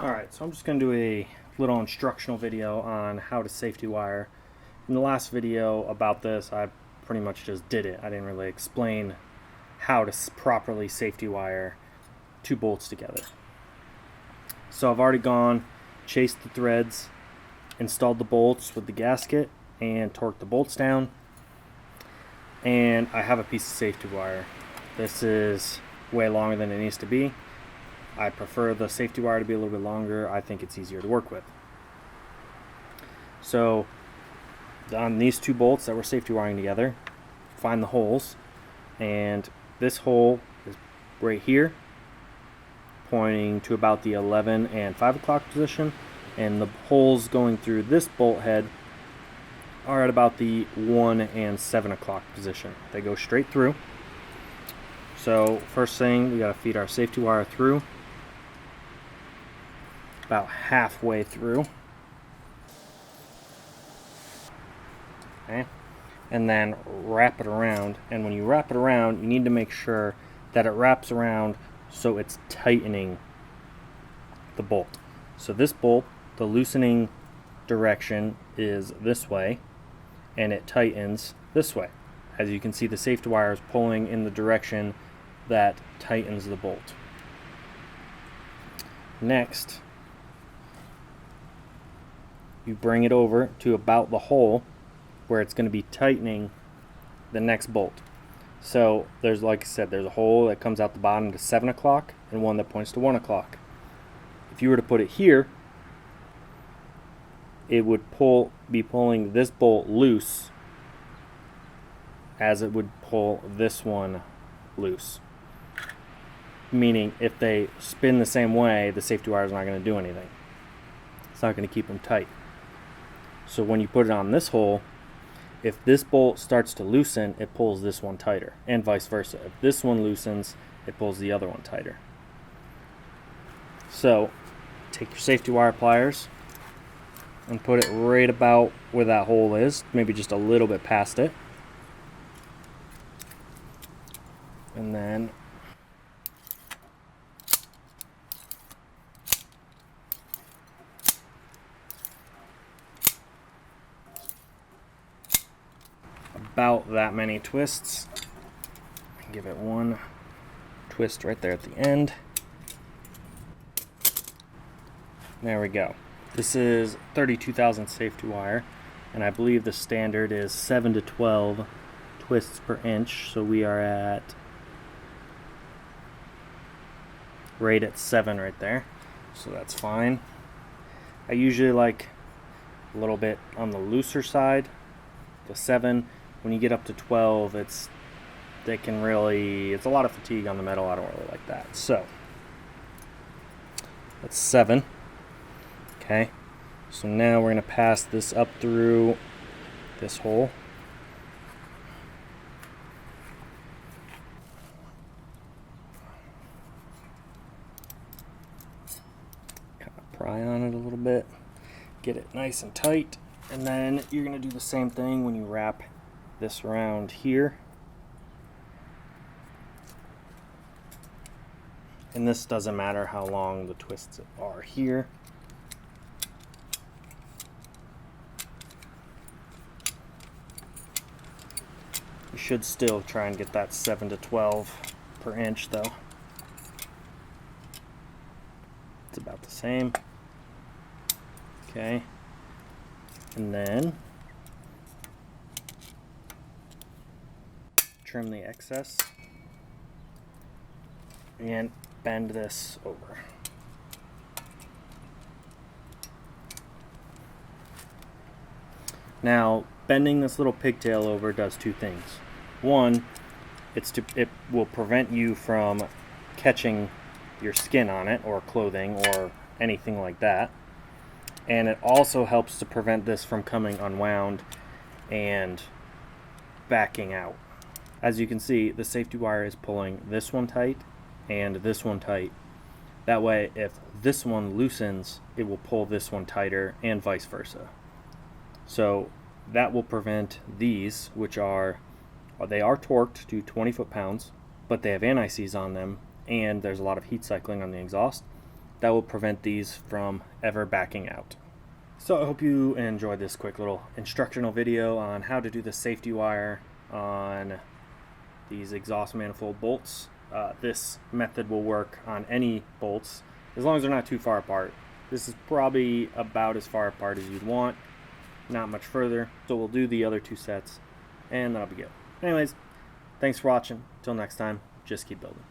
Alright, so I'm just going to do a little instructional video on how to safety wire. In the last video about this, I pretty much just did it. I didn't really explain how to properly safety wire two bolts together. So I've already gone, chased the threads, installed the bolts with the gasket, and torqued the bolts down. And I have a piece of safety wire. This is way longer than it needs to be. I prefer the safety wire to be a little bit longer. I think it's easier to work with. So on these two bolts that we're safety wiring together, find the holes, and this hole is right here, pointing to about the 11 and 5 o'clock position, and the holes going through this bolt head are at about the 1 and 7 o'clock position. They go straight through. So first thing, we got to feed our safety wire through about halfway through. Okay. And then wrap it around, and when you wrap it around, you need to make sure that it wraps around so it's tightening the bolt. So this bolt, the loosening direction is this way, and it tightens this way. As you can see, the safety wire is pulling in the direction that tightens the bolt. Next, you bring it over to about the hole where it's going to be tightening the next bolt. So there's, like I said, there's a hole that comes out the bottom to 7 o'clock and one that points to 1 o'clock. If you were to put it here, it would be pulling this bolt loose as it would pull this one loose. Meaning if they spin the same way, the safety wire is not going to do anything. It's not going to keep them tight. So when you put it on this hole, if this bolt starts to loosen, it pulls this one tighter, and vice versa. If this one loosens, it pulls the other one tighter. So take your safety wire pliers and put it right about where that hole is, maybe just a little bit past it. And then about that many twists. Give it one twist right there at the end. There we go. This is 32,000 safety wire, and I believe the standard is 7 to 12 twists per inch, so we are at right at 7 right there, so that's fine. I usually like a little bit on the looser side. The 7, when you get up to 12, it's a lot of fatigue on the metal. I don't really like that. So that's 7. Okay, so now we're going to pass this up through this hole. Kind of pry on it a little bit, get it nice and tight, and then you're going to do the same thing when you wrap this around here. And this doesn't matter how long the twists are here. You should still try and get that 7 to 12 per inch though. It's about the same. Okay. And then trim the excess and bend this over. Now, bending this little pigtail over does two things. One, it will prevent you from catching your skin on it or clothing or anything like that. And it also helps to prevent this from coming unwound and backing out. As you can see, the safety wire is pulling this one tight and this one tight. That way, if this one loosens, it will pull this one tighter and vice versa. So that will prevent these, which are torqued to 20 foot-pounds, but they have anti-seize on them, and there's a lot of heat cycling on the exhaust. that will prevent these from ever backing out. So I hope you enjoyed this quick little instructional video on how to do the safety wire on these exhaust manifold bolts. This method will work on any bolts as long as they're not too far apart. This is probably about as far apart as you'd want, not much further. So we'll do the other 2 sets and that'll be good. Anyways, thanks for watching. Till next time, just keep building.